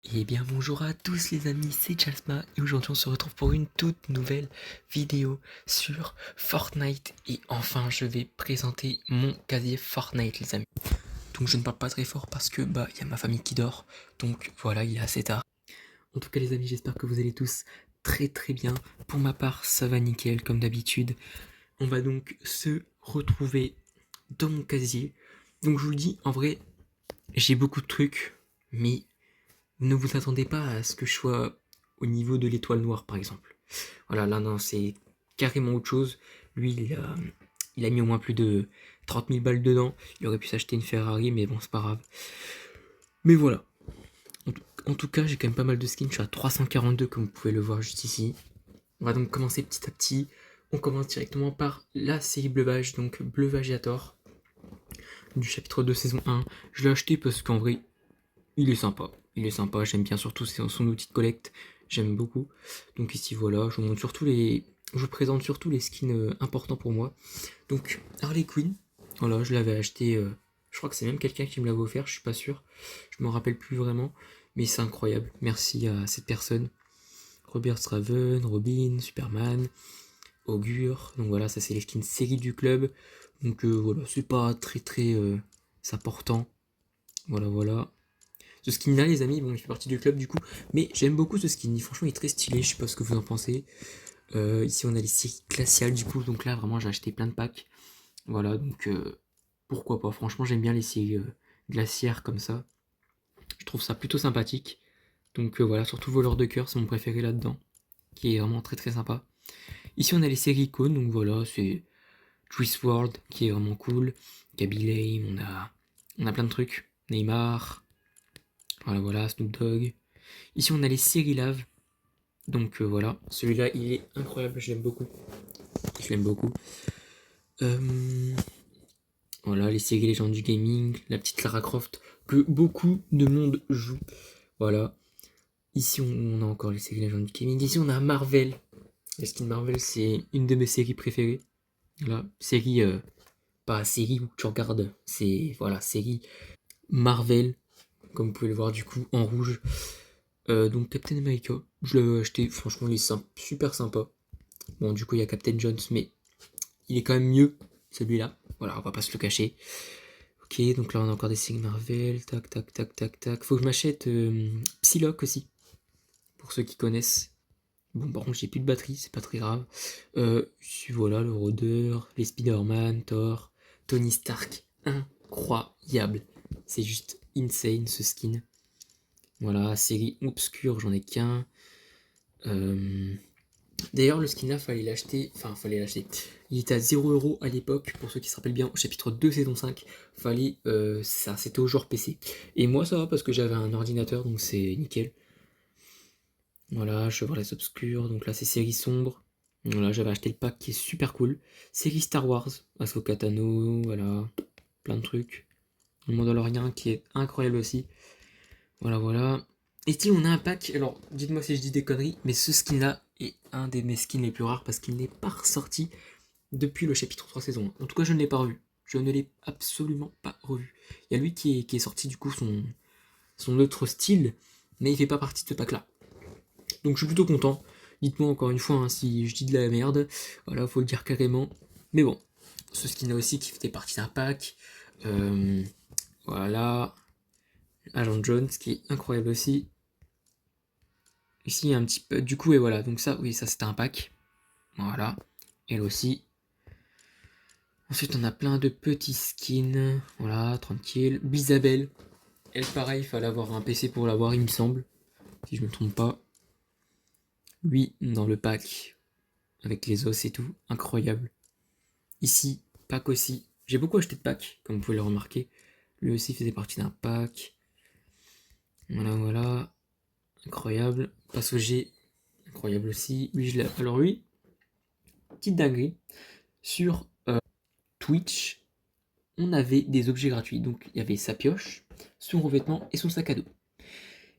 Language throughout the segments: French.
Eh bien bonjour à tous les amis, c'est Jasma et aujourd'hui on se retrouve pour une toute nouvelle vidéo sur Fortnite et enfin je vais présenter mon casier Fortnite les amis. Donc je ne parle pas très fort parce que il y a ma famille qui dort, donc voilà il est assez tard. En tout cas les amis j'espère que vous allez tous très très bien. Pour ma part ça va nickel comme d'habitude. On va donc se retrouver dans mon casier. Donc je vous le dis en vrai j'ai beaucoup de trucs mais ne vous attendez pas à ce que je sois au niveau de l'étoile noire, par exemple. Voilà, là, non, c'est carrément autre chose. Lui, il a mis au moins plus de 30 000 balles dedans. Il aurait pu s'acheter une Ferrari, mais bon, c'est pas grave. Mais voilà. En tout cas, j'ai quand même pas mal de skins. Je suis à 342, comme vous pouvez le voir juste ici. On va donc commencer petit à petit. On commence directement par la série Bleuvage, donc Bleuvagiator, du chapitre 2, saison 1. Je l'ai acheté parce qu'en vrai, il est sympa. Il est sympa, j'aime bien surtout son outil de collecte. J'aime beaucoup. Donc ici voilà, je vous montre surtout les. Je vous présente surtout les skins importants pour moi. Donc Harley Quinn, voilà, je l'avais acheté. Je crois que c'est même quelqu'un qui me l'avait offert, je suis pas sûr. Je m'en rappelle plus vraiment. Mais c'est incroyable. Merci à cette personne. Robert Straven, Robin, Superman, Augure. Donc voilà, ça c'est les skins série du club. Donc voilà, c'est pas très très important. Voilà, voilà. Ce skin là les amis, bon il fait partie du club du coup, mais j'aime beaucoup ce skin, franchement il est très stylé, je sais pas ce que vous en pensez. Ici on a les séries glaciales du coup, donc là vraiment j'ai acheté plein de packs. Voilà, donc pourquoi pas, franchement j'aime bien les séries glaciaires comme ça. Je trouve ça plutôt sympathique. Donc voilà, surtout Voleur de cœur, c'est mon préféré là-dedans, qui est vraiment très très sympa. Ici on a les séries icônes, donc voilà, c'est Juice WRLD qui est vraiment cool. Gaby Lame, on a plein de trucs. Neymar, voilà voilà, Snoop Dogg. Ici on a les séries Lave. Donc voilà, celui-là il est incroyable, je l'aime beaucoup. Je l'aime beaucoup. Euh, voilà, les séries légendes du gaming, la petite Lara Croft que beaucoup de monde joue. Voilà. Ici on a encore les séries légendes du gaming. Ici on a Marvel. Les skins Marvel c'est une de mes séries préférées. Voilà, série pas série où tu regardes, c'est voilà, série Marvel, comme vous pouvez le voir du coup en rouge. Donc Captain America, je l'avais acheté, franchement il est super sympa. Bon du coup il y a Captain Jones mais il est quand même mieux, celui-là. Voilà, on va pas se le cacher. Ok, donc là on a encore des signes Marvel. Tac, tac, tac, tac, tac. Faut que je m'achète Psylocke aussi, pour ceux qui connaissent. Bon, par contre, j'ai plus de batterie, c'est pas très grave. Ici, voilà, le rôdeur, les Spider-Man, Thor, Tony Stark. Incroyable. C'est juste insane ce skin. Voilà, série obscure, j'en ai qu'un. Euh, D'ailleurs, le skin là, fallait l'acheter. Enfin, fallait l'acheter. Il était à 0€ à l'époque, pour ceux qui se rappellent bien, au chapitre 2, saison 5. Fallait. Ça, c'était au jour PC. Et moi, ça va parce que j'avais un ordinateur, donc c'est nickel. Voilà, Chevrolets obscurs. Donc là, c'est série sombre. Voilà, j'avais acheté le pack qui est super cool. Série Star Wars, Ahsoka Tano, voilà. Plein de trucs. Le Mandalorian qui est incroyable aussi. Voilà, voilà. Et si on a un pack, alors dites-moi si je dis des conneries, mais ce skin là est un de mes skins les plus rares parce qu'il n'est pas ressorti depuis le chapitre 3 saison 1. En tout cas, je ne l'ai pas revu. Je ne l'ai absolument pas revu. Il y a lui qui est sorti du coup son autre style, mais il fait pas partie de ce pack là. Donc je suis plutôt content. Dites-moi encore une fois hein, si je dis de la merde. Voilà, faut le dire carrément. Mais bon, ce skin là aussi qui faisait partie d'un pack. Euh, voilà. Agent Jones qui est incroyable aussi. Ici, il y a un petit peu. Du coup, et voilà. Donc, ça, oui, ça c'était un pack. Voilà. Elle aussi. Ensuite, on a plein de petits skins. Voilà, tranquille. Bisabelle. Elle, pareil, il fallait avoir un PC pour l'avoir, il me semble. Si je me trompe pas. Lui, dans le pack. Avec les os et tout. Incroyable. Ici, pack aussi. J'ai beaucoup acheté de packs, comme vous pouvez le remarquer. Lui aussi faisait partie d'un pack. Voilà, voilà. Incroyable. Passe au G. Incroyable aussi. Lui, je l'ai. Alors, lui, petite dinguerie. Sur Twitch, on avait des objets gratuits. Donc il y avait sa pioche, son revêtement et son sac à dos.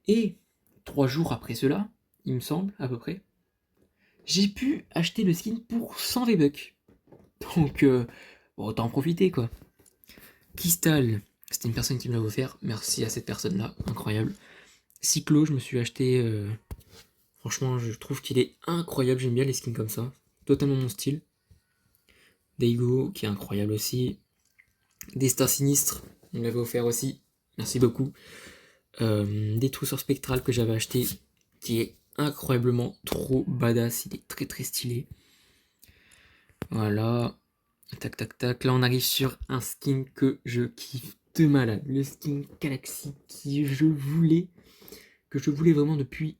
Et 3 jours après cela, il me semble, à peu près, j'ai pu acheter le skin pour 100 V-Bucks. Donc bon, autant en profiter quoi. Kistal, c'était une personne qui me l'a offert. Merci à cette personne-là, incroyable. Cyclo, je me suis acheté. Franchement, je trouve qu'il est incroyable. J'aime bien les skins comme ça. Totalement mon style. Daigo, qui est incroyable aussi. Destin Sinistre, on me l'avait offert aussi. Merci beaucoup. Détruisseur Spectral que j'avais acheté, qui est incroyablement trop badass. Il est très très stylé. Voilà. Tac tac tac. Là, on arrive sur un skin que je kiffe de malade. Le skin Galaxy que je voulais vraiment depuis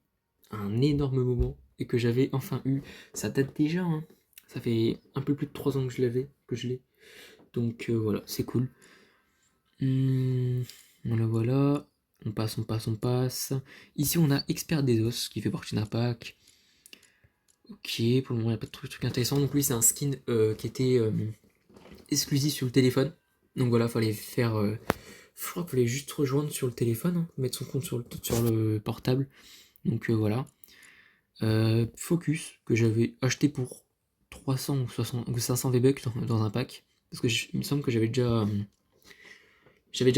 un énorme moment et que j'avais enfin eu. Ça date déjà, hein. Ça fait un peu plus de 3 ans que je l'ai. Donc voilà, c'est cool. Voilà, voilà. On passe, on passe, on passe. Ici, on a Expert des Os qui fait partie d'un pack. Ok, pour le moment, il n'y a pas de truc intéressant. Donc, lui, c'est un skin qui était exclusif sur le téléphone. Donc, voilà, fallait faire. Je crois qu'il fallait juste rejoindre sur le téléphone, hein, mettre son compte sur le portable. Donc, voilà. Focus, que j'avais acheté pour 300 ou 500 V-Bucks dans un pack. Parce que il me semble que j'avais déjà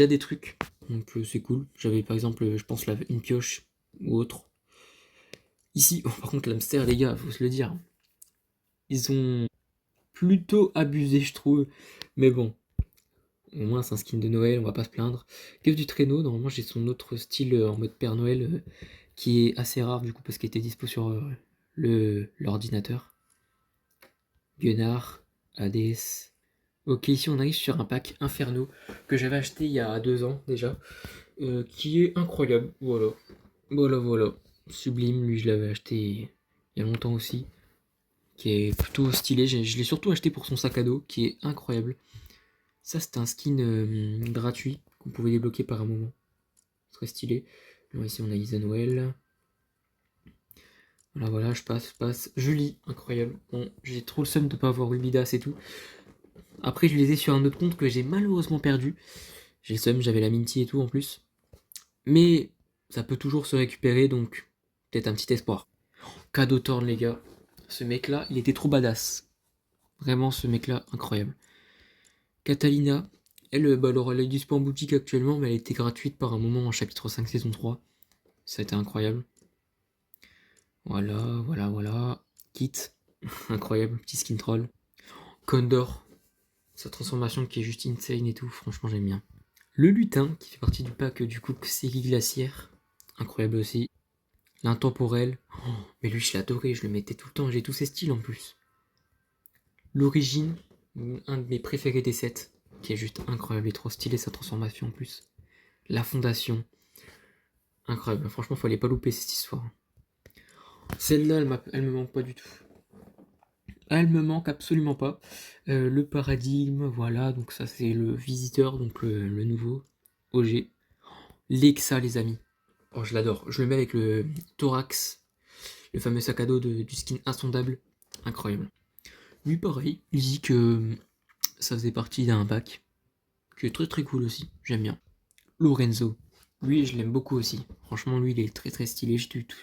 des trucs, donc c'est cool. J'avais par exemple, je pense, une pioche ou autre. Ici, oh, par contre, l'hamster, les gars, faut se le dire, ils ont plutôt abusé, je trouve. Mais bon, au moins, c'est un skin de Noël, on va pas se plaindre. Kev du traîneau, normalement, j'ai son autre style en mode Père Noël qui est assez rare du coup parce qu'il était dispo sur l'ordinateur. Gunnar, Hades. Ok, ici on arrive sur un pack Inferno que j'avais acheté il y a 2 ans déjà, qui est incroyable. Voilà, voilà, voilà. Sublime, lui je l'avais acheté il y a longtemps aussi, qui est plutôt stylé. Je l'ai surtout acheté pour son sac à dos, qui est incroyable. Ça c'était un skin gratuit qu'on pouvait débloquer par un moment. Très stylé. Alors ici on a Isa Noël. Voilà, voilà, je passe. Julie, incroyable. Bon, j'ai trop le seum de pas avoir eu Midas et tout. Après, je les ai sur un autre compte que j'ai malheureusement perdu. J'ai le seum, j'avais la Minty et tout en plus. Mais ça peut toujours se récupérer, donc peut-être un petit espoir. Cadeau Torn, les gars. Ce mec-là, il était trop badass. Vraiment, ce mec-là, incroyable. Catalina, elle, bah, alors, elle est dispo en boutique actuellement, mais elle était gratuite par un moment en chapitre 5, saison 3. Ça a été incroyable. Voilà, voilà, voilà. Kit, incroyable, petit skin troll. Condor, sa transformation qui est juste insane et tout, franchement j'aime bien. Le lutin, qui fait partie du pack du coup série glaciaire, incroyable aussi. L'intemporel, oh, mais lui je l'ai adoré, je le mettais tout le temps, j'ai tous ses styles en plus. L'origine, un de mes préférés des sets, qui est juste incroyable et trop stylé sa transformation en plus. La fondation, incroyable, franchement fallait pas louper cette histoire. Celle-là elle me manque pas du tout. Elle me manque absolument pas. Le paradigme, voilà, donc ça c'est le visiteur, donc le nouveau OG. Lexa, les amis. Oh, je l'adore. Je le mets avec le thorax, le fameux sac à dos du skin insondable. Incroyable. Lui, pareil, il dit que ça faisait partie d'un pack, qui est très très cool aussi. J'aime bien. Lorenzo. Lui, je l'aime beaucoup aussi. Franchement, lui, il est très très stylé.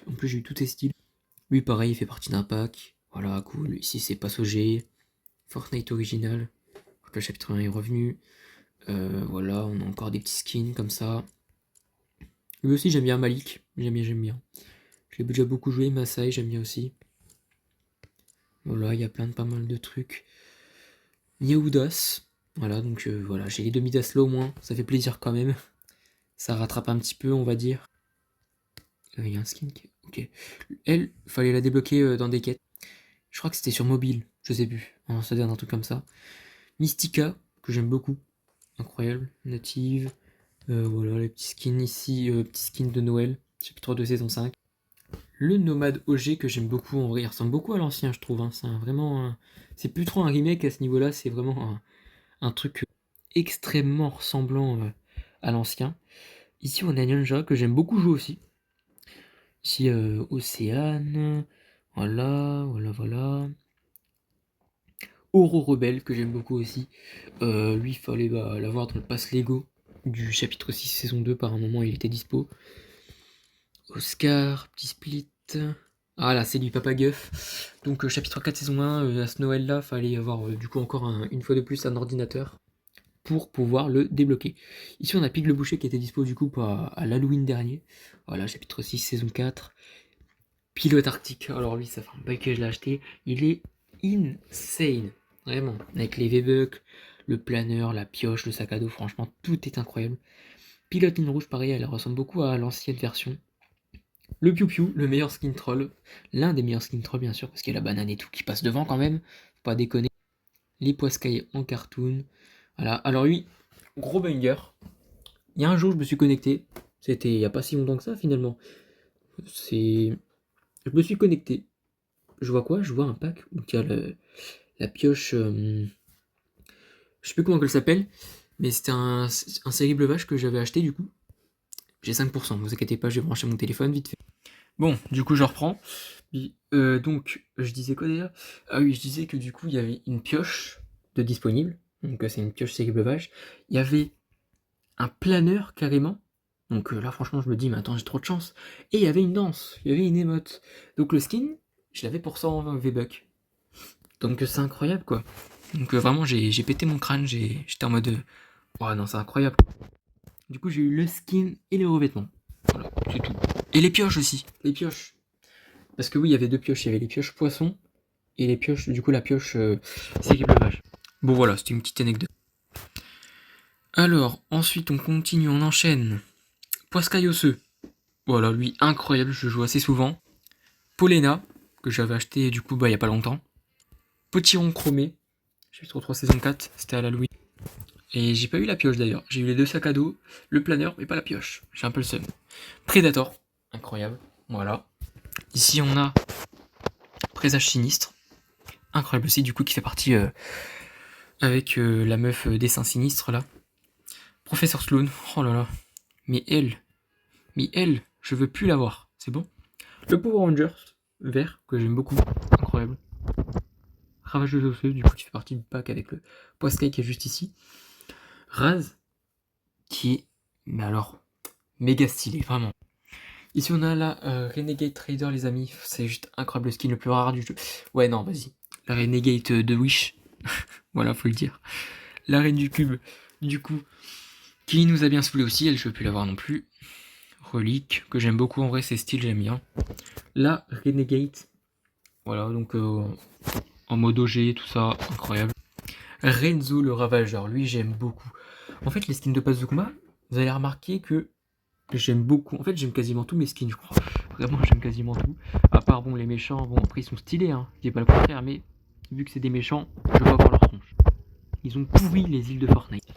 En plus, j'ai eu tous ses styles. Lui, pareil, il fait partie d'un pack. Voilà, cool. Ici, c'est Passager. Fortnite original. Le chapitre 1 est revenu. Voilà, on a encore des petits skins comme ça. Lui aussi, j'aime bien Malik. J'aime bien, j'aime bien. Je l'ai déjà beaucoup joué, Masai, j'aime bien aussi. Voilà, il y a pas mal de trucs. Niaoudas. Voilà, donc voilà, j'ai les demi-das là au moins. Ça fait plaisir quand même. Ça rattrape un petit peu, on va dire. Il y a un skin qui... Ok. Elle, fallait la débloquer dans des quêtes. Je crois que c'était sur mobile, je sais plus. Non, ça donne un truc comme ça. Mystica, que j'aime beaucoup. Incroyable. Native. Voilà, les petits skins ici. Petits skins de Noël. Chapitre 2, saison 5. Le Nomade OG que j'aime beaucoup, en vrai, il ressemble beaucoup à l'ancien, je trouve. Hein. C'est plus trop un remake à ce niveau-là, c'est vraiment un truc extrêmement ressemblant à l'ancien. Ici, on a Ninja que j'aime beaucoup jouer aussi. Ici, Océane. Voilà, voilà, voilà. Oro Rebelle que j'aime beaucoup aussi. Lui, il fallait l'avoir dans le pass Lego du chapitre 6 saison 2. Par un moment, il était dispo. Oscar, petit split. Ah là, c'est du Papa Guff. Donc chapitre 4 saison 1, à ce Noël là, fallait avoir du coup encore une fois de plus un ordinateur pour pouvoir le débloquer. Ici on a Pig le Boucher qui était dispo du coup à l'Halloween dernier. Voilà, chapitre 6, saison 4. Pilote Arctique, alors lui ça fait un bail que je l'ai acheté. Il est insane, vraiment. Avec les V-Bucks, le planeur, la pioche, le sac à dos, franchement tout est incroyable. Pilote Ligne Rouge, pareil, elle ressemble beaucoup à l'ancienne version. Le Piu Piu, le meilleur skin troll. L'un des meilleurs skin trolls, bien sûr, parce qu'il y a la banane et tout qui passe devant quand même. Faut pas déconner. Les Poiscailles en cartoon. Voilà. Alors lui, gros banger. Il y a un jour, je me suis connecté. C'était il n'y a pas si longtemps que ça, finalement. Je me suis connecté. Je vois quoi? Je vois un pack où il y a la pioche. Je sais plus comment elle s'appelle. Mais c'était un terrible vache que j'avais acheté du coup. J'ai 5%, ne vous inquiétez pas, je vais brancher mon téléphone vite fait. Bon, du coup, je reprends. Donc, je disais quoi déjà? Ah oui, je disais que du coup, il y avait une pioche de disponible. Donc, c'est une pioche terrible vache. Il y avait un planeur carrément. Donc là, franchement, je me dis, mais attends, j'ai trop de chance. Et il y avait une danse, il y avait une émote. Donc, le skin, je l'avais pour 120 V-Bucks. Donc, c'est incroyable quoi. Donc, vraiment, j'ai pété mon crâne. J'étais en mode. Oh non, c'est incroyable. Du coup, j'ai eu le skin et les revêtements. Voilà, c'est tout. Et les pioches aussi. Les pioches. Parce que oui, il y avait deux pioches. Il y avait les pioches poisson et les pioches, du coup, la pioche vache. Bon, voilà, c'était une petite anecdote. Alors, ensuite, on continue, on enchaîne. Poiscaille osseux. Voilà, lui, incroyable, je le joue assez souvent. Polena, que j'avais acheté du coup, il y a pas longtemps. Potiron chromé. Chapitre 3, saison 4, c'était à la Louis. Et j'ai pas eu la pioche d'ailleurs. J'ai eu les deux sacs à dos, le planeur, mais pas la pioche. J'ai un peu le seum. Predator, incroyable. Voilà. Ici, on a Présage sinistre. Incroyable aussi, du coup, qui fait partie avec la meuf dessin sinistre là. Professeur Sloan, oh là là. Mais elle, je veux plus la voir, c'est bon. Le Power Rangers vert, que j'aime beaucoup, incroyable. Ravageuse osseuse, du coup, qui fait partie du pack avec le Poiscaille qui est juste ici. Raz, qui est, mais alors, méga stylé, vraiment. Ici, on a la Renegade Trader, les amis. C'est juste incroyable, le skin le plus rare du jeu. Ouais, non, vas-y. La Renegade de Wish. Voilà, faut le dire. La Reine du Cube, du coup, qui nous a bien saoulé aussi. Elle, je veux plus la voir non plus. Relique, que j'aime beaucoup en vrai, c'est style, j'aime bien. La Renegade. Voilà, donc en mode OG, tout ça, incroyable. Renzo le Ravageur, lui j'aime beaucoup. En fait, les skins de passe de combat, vous allez remarquer que j'aime beaucoup. En fait, j'aime quasiment tous mes skins, je crois. Vraiment, j'aime quasiment tout. À part, bon, les méchants, bon, après, ils sont stylés, hein. Je dis pas le contraire, mais vu que c'est des méchants, je veux pas voir leur tronche. Ils ont pourri les îles de Fortnite.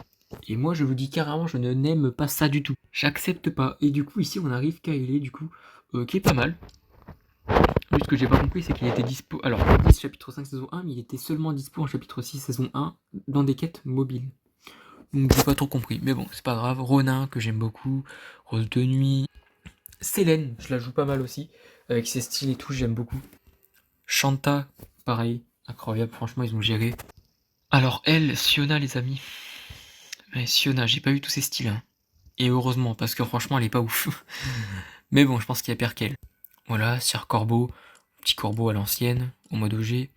Et moi, je vous dis carrément, je n'aime pas ça du tout. J'accepte pas. Et du coup, ici, on arrive Kaele, du coup, qui est pas mal. Juste ce que j'ai pas compris, c'est qu'il était dispo. Alors, 10 chapitre 5 saison 1, mais il était seulement dispo en chapitre 6 saison 1 dans des quêtes mobiles. Donc j'ai pas trop compris. Mais bon, c'est pas grave. Ronin, que j'aime beaucoup. Rose de nuit. Célène, je la joue pas mal aussi. Avec ses styles et tout, j'aime beaucoup. Shanta, pareil. Incroyable, franchement, ils ont géré. Alors, elle, Siona, les amis. Ouais, Siona, j'ai pas eu tous ses styles. Hein. Et heureusement, parce que franchement, elle est pas ouf. Mais bon, je pense qu'il y a pire qu'elle. Voilà, Sir Corbeau. Petit corbeau à l'ancienne, au mode OG.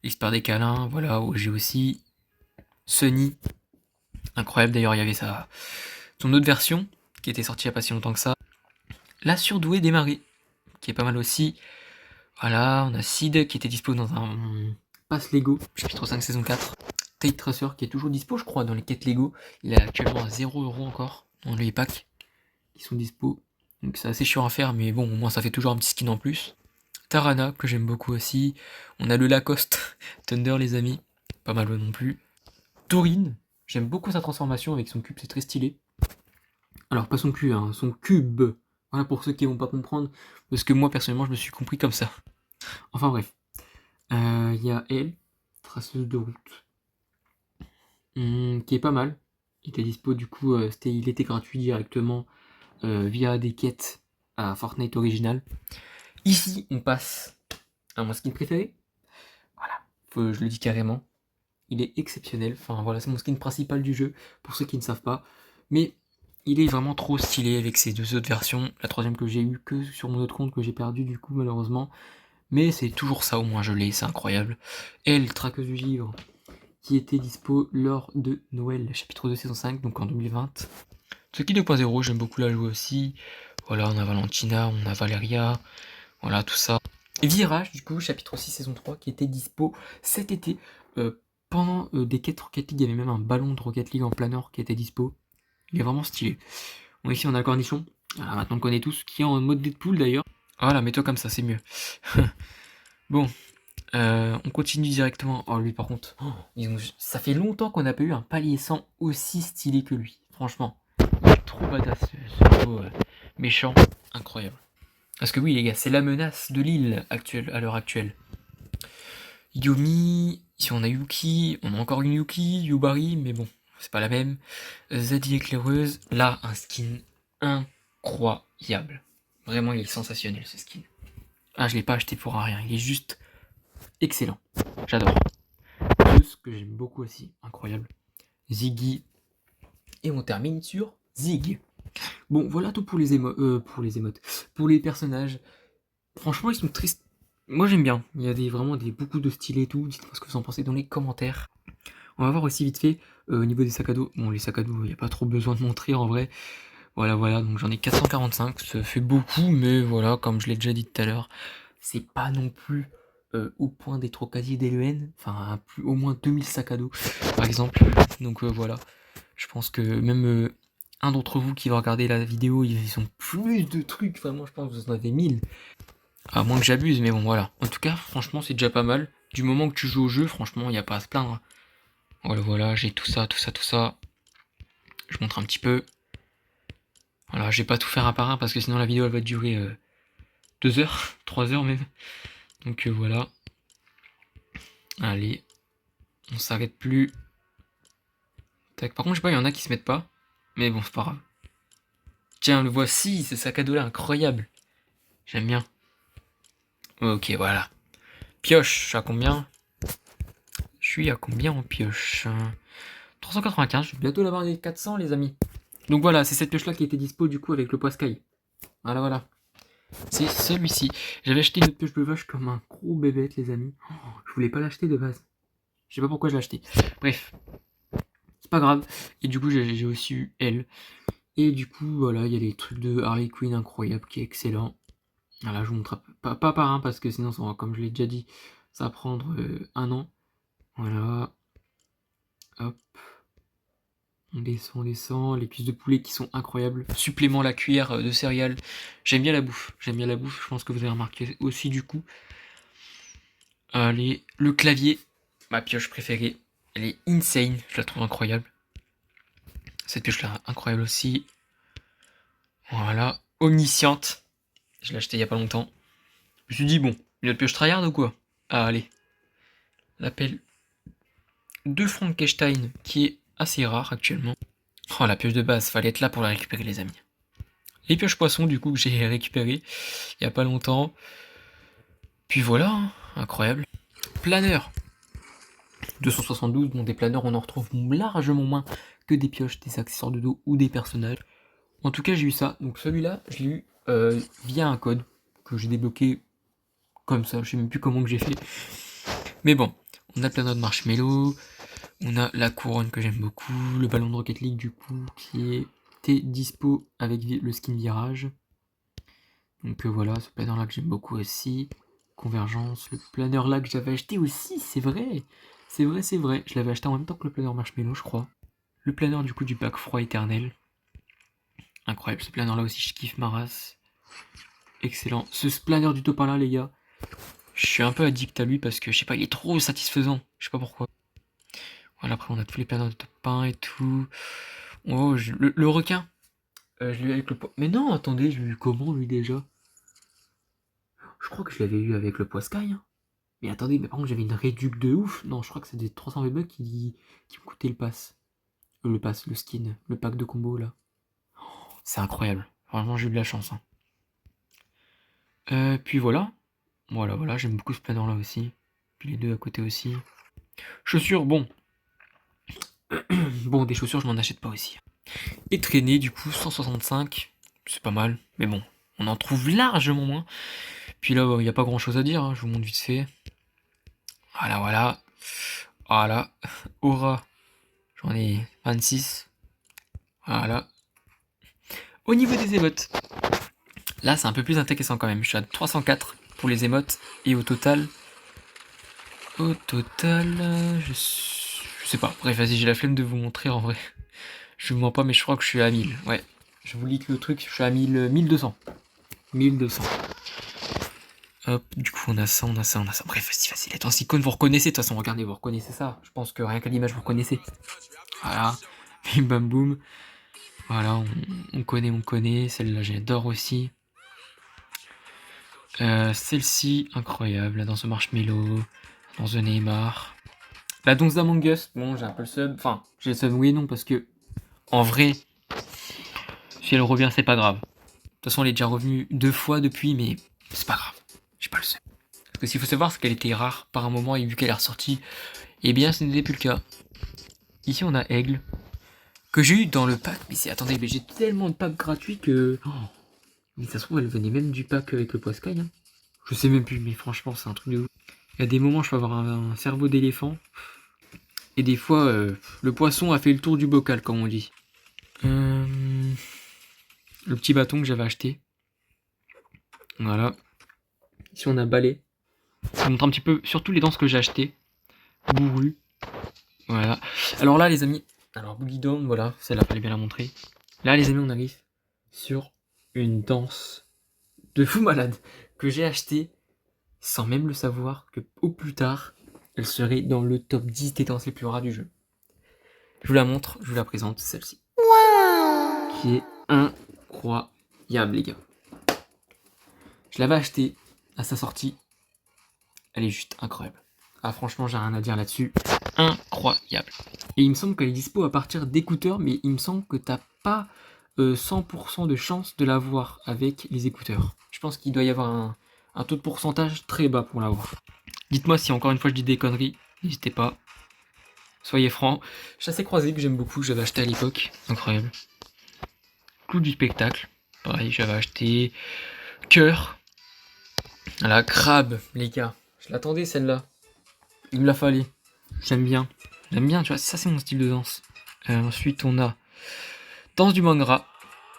Expert des câlins, voilà, OG aussi. Sunny, incroyable d'ailleurs, il y avait son autre version qui était sortie il n'y a pas si longtemps que ça. La surdouée des marées, qui est pas mal aussi. Voilà, on a Sid qui était dispo dans un pass Lego, chapitre 5 saison 4. Tate Tracer qui est toujours dispo, je crois, dans les quêtes Lego. Il est actuellement à 0€ encore dans les packs qui sont dispo. Donc c'est assez chiant à faire, mais bon, au moins ça fait toujours un petit skin en plus. Tarana, que j'aime beaucoup aussi. On a le Lacoste Thunder, les amis. Pas mal non plus. Taurine, j'aime beaucoup sa transformation avec son cube, c'est très stylé. Alors, pas son cul, hein, son cube. Voilà, pour ceux qui vont pas comprendre. Parce que moi, personnellement, je me suis compris comme ça. Enfin, bref. Il y a elle, traceuse de route. Qui est pas mal. Il était dispo, du coup, il était gratuit directement via des quêtes à Fortnite original. Ici, on passe à mon skin préféré. Voilà, je le dis carrément. Il est exceptionnel. Enfin, voilà, c'est mon skin principal du jeu, pour ceux qui ne savent pas. Mais il est vraiment trop stylé avec ces deux autres versions. La troisième que j'ai eue que sur mon autre compte, que j'ai perdu du coup, malheureusement. Mais c'est toujours ça, au moins je l'ai, c'est incroyable. Elle, traqueuse du livre, qui était dispo lors de Noël, chapitre 2, saison 5, donc en 2020. Tsuki 2.0, j'aime beaucoup la jouer aussi. Voilà, on a Valentina, on a Valeria, voilà, tout ça. Et Virage, du coup, chapitre 6, saison 3, qui était dispo cet été. Pendant des quêtes Rocket League, il y avait même un ballon de Rocket League en planeur qui était dispo. Il est vraiment stylé. Bon, ici, on a le cornichon. Voilà, maintenant on le connaît tous, qui est en mode Deadpool d'ailleurs. Voilà, mets-toi comme ça, c'est mieux. Bon, on continue directement. Oh, lui, par contre, ça fait longtemps qu'on n'a pas eu un palier 100 aussi stylé que lui. Franchement, trop badass, ce nouveau méchant, incroyable. Parce que oui, les gars, c'est la menace de l'île actuelle, à l'heure actuelle. Yumi, ici on a Yuki, on a encore une Yuki, Yubari, mais bon, c'est pas la même. Zadie éclaireuse, là, un skin incroyable. Vraiment, il est sensationnel ce skin. Ah, je l'ai pas acheté pour rien, il est juste excellent. J'adore. Ce que j'aime beaucoup aussi, incroyable. Ziggy. Et on termine sur Zig. Bon, voilà tout pour les émotes. Pour les personnages, franchement, ils sont tristes. Moi, j'aime bien. Il y a vraiment beaucoup de style et tout. Dites-moi ce que vous en pensez dans les commentaires. On va voir aussi vite fait au niveau des sacs à dos. Bon, les sacs à dos, il n'y a pas trop besoin de montrer en vrai. Voilà. Donc j'en ai 445. Ça fait beaucoup, mais voilà, comme je l'ai déjà dit tout à l'heure, c'est pas non plus au point d'être au casier des LEN. Enfin, au moins 2000 sacs à dos, par exemple. Donc voilà. Je pense que même un d'entre vous qui va regarder la vidéo, ils ont plus de trucs. Vraiment, je pense que vous en avez 1000. À moins que j'abuse, mais bon, voilà. En tout cas, franchement, c'est déjà pas mal. Du moment que tu joues au jeu, franchement, il n'y a pas à se plaindre. Voilà, j'ai tout ça. Je montre un petit peu. Voilà, je vais pas tout faire un par un parce que sinon la vidéo elle va durer 2 heures, 3 heures même. Donc voilà. Allez, on s'arrête plus. Tac. Par contre, je sais pas, il y en a qui se mettent pas. Mais bon, c'est pas grave. Tiens, le voici, ce sac à dos là, incroyable. J'aime bien. Ok, voilà. Pioche, à combien? Je suis à combien en pioche? 395, je vais bientôt l'avoir des 400 les amis. Donc voilà, c'est cette pioche là qui était dispo du coup avec le Poiscaille. Voilà. C'est celui-ci. J'avais acheté une autre pioche de vache comme un gros bébête les amis. Je voulais pas l'acheter de base. Je sais pas pourquoi je l'ai acheté. Bref. C'est pas grave. Et du coup j'ai aussi eu elle. Et du coup voilà, il y a les trucs de Harley Quinn incroyable qui est excellent. Voilà, je vous montre pas par un parce que sinon ça va, comme je l'ai déjà dit, ça va prendre un an. Voilà. Hop. On descend, les cuisses de poulet qui sont incroyables. Supplément la cuillère de céréales. J'aime bien la bouffe, je pense que vous avez remarqué aussi du coup. Allez, le clavier, ma pioche préférée. Elle est insane, je la trouve incroyable. Cette pioche là, incroyable aussi. Voilà, omnisciente. Je l'ai acheté il y a pas longtemps. Je me suis dit, bon, une autre pioche tryhard ou quoi? Ah, allez. L'appel de Frankenstein qui est assez rare actuellement. Oh, la pioche de base, fallait être là pour la récupérer les amis. Les pioches poissons du coup que j'ai récupéré il y a pas longtemps. Puis voilà, hein, incroyable. Planeur 272, bon des planeurs on en retrouve largement moins que des pioches, des accessoires de dos ou des personnages. En tout cas j'ai eu ça, donc celui-là je l'ai eu via un code que j'ai débloqué comme ça, je sais même plus comment que j'ai fait. Mais bon, on a le planeur de marshmallow, on a la couronne que j'aime beaucoup, le ballon de Rocket League du coup qui était dispo avec le skin virage. Donc voilà, ce planeur là que j'aime beaucoup aussi. Convergence, le planeur là que j'avais acheté aussi, c'est vrai. C'est vrai. Je l'avais acheté en même temps que le planeur marshmallow, je crois. Le planeur du coup du pack froid éternel. Incroyable, ce planeur là aussi, je kiffe ma race. Excellent. Ce planeur du topin là, les gars. Je suis un peu addict à lui parce que je sais pas, il est trop satisfaisant. Je sais pas pourquoi. Voilà, après on a tous les planeurs de topin et tout. Oh, le requin. Je l'ai eu avec le Mais non, attendez, je l'ai eu comment lui déjà? Je crois que je l'avais eu avec le Poiscaille. Hein. Mais attendez, mais par contre j'avais une réduc de ouf. Non, je crois que c'est des 300 V-Bucks qui me coûtaient le pass. Le skin, le pack de combo là. C'est incroyable. Vraiment, j'ai eu de la chance. Hein. Puis voilà. Voilà, j'aime beaucoup ce planeur là aussi. Puis les deux à côté aussi. Chaussures, bon. Bon, des chaussures, je m'en achète pas aussi. Et traîner, du coup, 165. C'est pas mal. Mais bon, on en trouve largement moins. Puis là, il n'y a pas grand chose à dire. Hein. Je vous montre vite fait. Voilà. Voilà. Aura, j'en ai 26. Voilà. Au niveau des émotes, là c'est un peu plus intéressant quand même. Je suis à 304 pour les émotes. Et au total, je sais pas. Bref, vas-y, j'ai la flemme de vous montrer en vrai. Je vous mens pas, mais je crois que je suis à 1000. Ouais. Je vous lis que le truc, je suis à 1200. 1200. Hop, du coup on a ça. Bref, c'est facile. Attends, icône, vous reconnaissez, de toute façon, regardez, vous reconnaissez ça. Je pense que rien qu'à l'image, vous reconnaissez. Voilà. Bim bam boum. Voilà, on connaît. Celle-là, j'adore aussi. Celle-ci, incroyable. La danse Marshmello. La danse de Neymar. La danse d'Among Us. Bon, j'ai un peu le sub. Enfin, j'ai le sub, oui et non, parce que, en vrai, si elle revient, c'est pas grave. De toute façon, elle est déjà revenue 2 fois depuis, mais c'est pas grave. J'ai pas le sub. Parce que s'il faut savoir, c'est qu'elle était rare par un moment, et vu qu'elle est ressortie, eh bien, ce n'était plus le cas. Ici, on a Aigle. Que j'ai eu dans le pack. Mais attendez, mais j'ai tellement de packs gratuits que. Oh, mais ça se trouve, elle venait même du pack avec le Poiscaille. Hein. Je sais même plus, mais franchement, c'est un truc de ouf. Il y a des moments, je peux avoir un cerveau d'éléphant. Et des fois, le poisson a fait le tour du bocal, comme on dit. Le petit bâton que j'avais acheté. Voilà. Ici, on a balai. Ça montre un petit peu, surtout les danses que j'ai achetées. Bourru. Voilà. Alors là, les amis. Alors, Boogie Down, voilà. Celle-là, fallait bien la montrer. Là, les amis, on arrive sur une danse de fou malade que j'ai acheté sans même le savoir que au plus tard elle serait dans le top 10 des danses les plus rares du jeu. Je vous la montre, je vous la présente, celle-ci. Wow. Qui est incroyable les gars. Je l'avais achetée à sa sortie. Elle est juste incroyable. Ah franchement j'ai rien à dire là-dessus. Incroyable. Et il me semble qu'elle est dispo à partir d'écouteurs, mais il me semble que t'as pas 100% de chance de l'avoir avec les écouteurs. Je pense qu'il doit y avoir un taux de pourcentage très bas pour l'avoir. Dites-moi si encore une fois je dis des conneries, n'hésitez pas. Soyez francs. Chassé croisé que j'aime beaucoup, que j'avais acheté à l'époque. Incroyable. Clou du spectacle. Pareil, j'avais acheté. Cœur. Voilà, crabe, les gars. Je l'attendais celle-là. Il me la fallait. J'aime bien. J'aime bien, tu vois, ça c'est mon style de danse. Ensuite on a Danse du Mangra,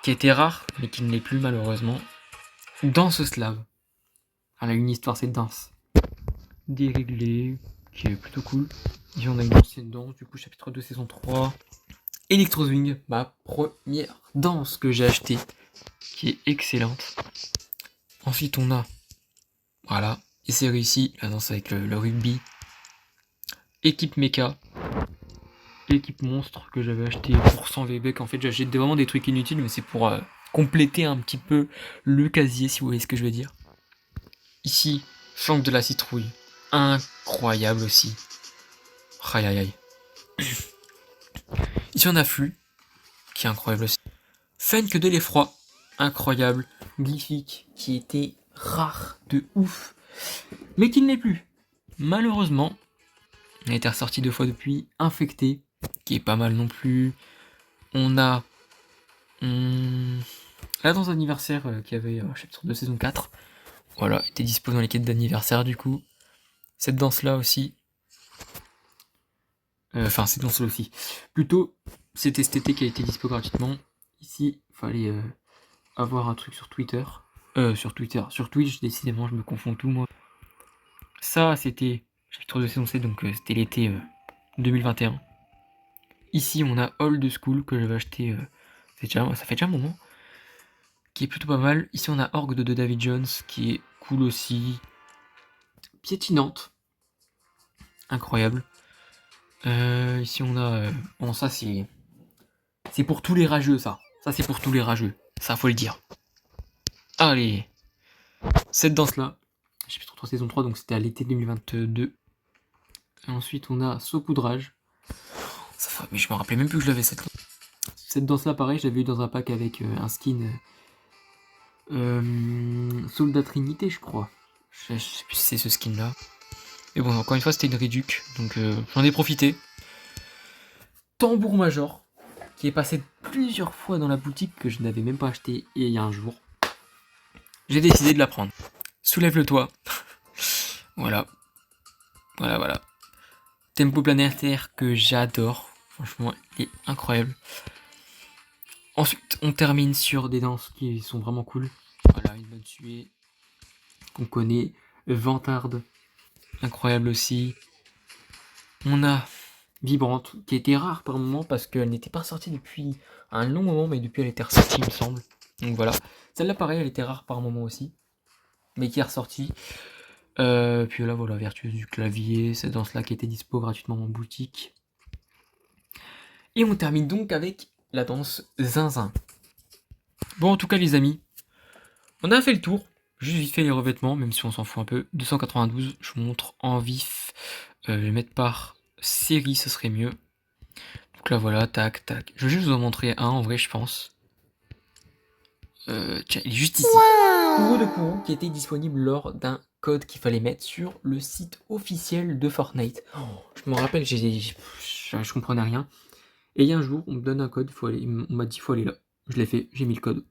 qui était rare, mais qui ne l'est plus malheureusement. Danse slave. Elle a une histoire cette danse. Déréglée, qui est plutôt cool. Ici on a une ancienne danse, du coup chapitre 2 saison 3. Electro Swing, ma première danse que j'ai achetée, qui est excellente. Ensuite on a, voilà, et c'est réussi, la danse avec le rugby. Équipe Mecha, équipe monstre que j'avais acheté pour 100 VB. En fait j'achète vraiment des trucs inutiles, mais c'est pour compléter un petit peu le casier, si vous voyez ce que je veux dire. Ici, flanque de la citrouille, incroyable aussi. Aïe aïe aïe. Ici on a Flux, qui est incroyable aussi. Funk de l'effroi, incroyable. Glyphique, qui était rare de ouf, mais qui ne l'est plus. Malheureusement, elle a été ressortie 2 fois depuis. Infecté, qui est pas mal non plus. On a la danse d'anniversaire qui avait chapitre de saison 4. Voilà, était dispo dans les quêtes d'anniversaire du coup. Cette danse-là aussi. Enfin, cette danse-là aussi. Plutôt, c'était cet été qui a été dispo gratuitement. Ici, il fallait avoir un truc sur Twitter. Sur Twitch, décidément, je me confonds tout, moi. Ça, c'était chapitre de saison 7, donc c'était l'été 2021. Ici, on a Old School, que j'avais acheté, ça fait déjà un moment, qui est plutôt pas mal. Ici, on a Orgue de David Jones, qui est cool aussi. Piétinante. Incroyable. Ici, on a... bon, ça, c'est pour tous les rageux, ça. Ça, c'est pour tous les rageux. Ça, faut le dire. Allez. Cette danse-là, chapitre 3, saison 3, donc c'était à l'été 2022. Et ensuite, on a Saupoudrage. Mais je me rappelais même plus que je l'avais, cette danse-là, pareil, je l'avais eu dans un pack avec un skin Soldat Trinité, je crois. Je sais plus si c'est ce skin-là. Et bon, encore une fois, c'était une réduc, donc j'en ai profité. Tambour Major, qui est passé plusieurs fois dans la boutique que je n'avais même pas acheté, et il y a un jour, j'ai décidé de la prendre. Soulève le toit. Voilà. Voilà. Tempo planétaire que j'adore. Franchement, il est incroyable. Ensuite, on termine sur des danses qui sont vraiment cool. Voilà, une bonne suée qu'on connaît. Vantarde, incroyable aussi. On a Vibrante, qui était rare par moment parce qu'elle n'était pas sortie depuis un long moment, mais depuis elle était ressortie, il me semble. Donc voilà. Celle-là, pareil, elle était rare par moment aussi, mais qui est ressortie. Puis là, voilà, Vertueuse du clavier, cette danse-là qui était dispo gratuitement en boutique. Et on termine donc avec la danse Zinzin. Bon, en tout cas, les amis, on a fait le tour. Juste vite fait les revêtements, même si on s'en fout un peu. 292, je vous montre en vif. Je vais mettre par série, ce serait mieux. Donc là, voilà, tac, tac. Je vais juste vous en montrer un, en vrai, je pense. Tiens, il est juste ici. Kourou de Kourou, qui était disponible lors d'un code qu'il fallait mettre sur le site officiel de Fortnite. Oh, je me rappelle, je comprenais rien. Et il y a un jour, on me donne un code, on m'a dit faut aller là. Je l'ai fait, j'ai mis le code.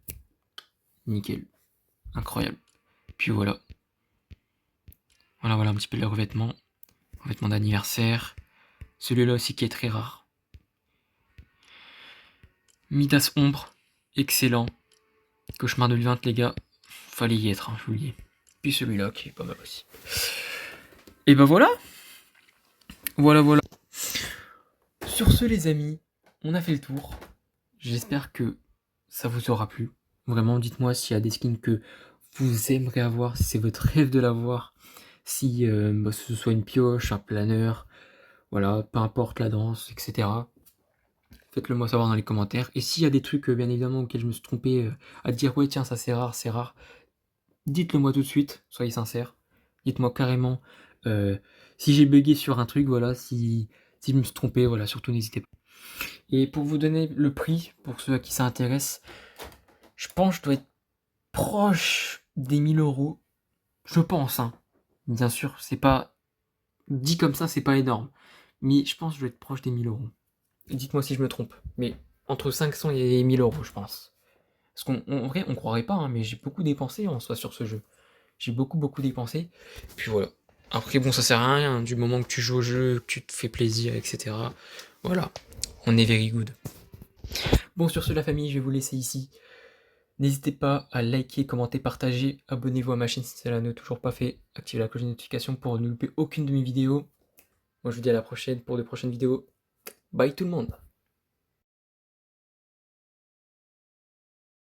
Nickel. Incroyable. Puis voilà. Voilà un petit peu les revêtements. Revêtement d'anniversaire. Celui-là aussi qui est très rare. Midas Ombre. Excellent. Cauchemar de Levinte, les gars. Fallait y être, hein, je vous le dis. Puis celui-là qui est pas mal aussi. Et ben voilà. Voilà. Sur ce, les amis, on a fait le tour. J'espère que ça vous aura plu. Vraiment, dites-moi s'il y a des skins que vous aimeriez avoir, si c'est votre rêve de l'avoir. Si ce soit une pioche, un planeur, voilà, peu importe la danse, etc. Faites-le moi savoir dans les commentaires. Et s'il y a des trucs, bien évidemment, auxquels je me suis trompé, à dire ouais tiens ça c'est rare, dites-le moi tout de suite, soyez sincères. Dites-moi carrément si j'ai bugué sur un truc, voilà, si je me suis trompé, voilà, surtout n'hésitez pas. Et pour vous donner le prix, pour ceux à qui ça intéresse, je pense que je dois être proche des 1000 €. Je pense, hein. Bien sûr, c'est pas... Dit comme ça, c'est pas énorme. Mais je pense que je dois être proche des 1000 €. Dites-moi si je me trompe. Mais entre 500 et 1000 €, je pense. Parce qu'en vrai, on croirait pas, hein, mais j'ai beaucoup dépensé en soi sur ce jeu. J'ai beaucoup dépensé. Puis voilà. Après, bon, ça sert à rien, hein, du moment que tu joues au jeu, que tu te fais plaisir, etc. Voilà. On est very good. Bon, sur ce, la famille, je vais vous laisser ici. N'hésitez pas à liker, commenter, partager. Abonnez-vous à ma chaîne si cela n'est toujours pas fait. Activez la cloche de notification pour ne louper aucune de mes vidéos. Moi, je vous dis à la prochaine pour de prochaines vidéos. Bye tout le monde.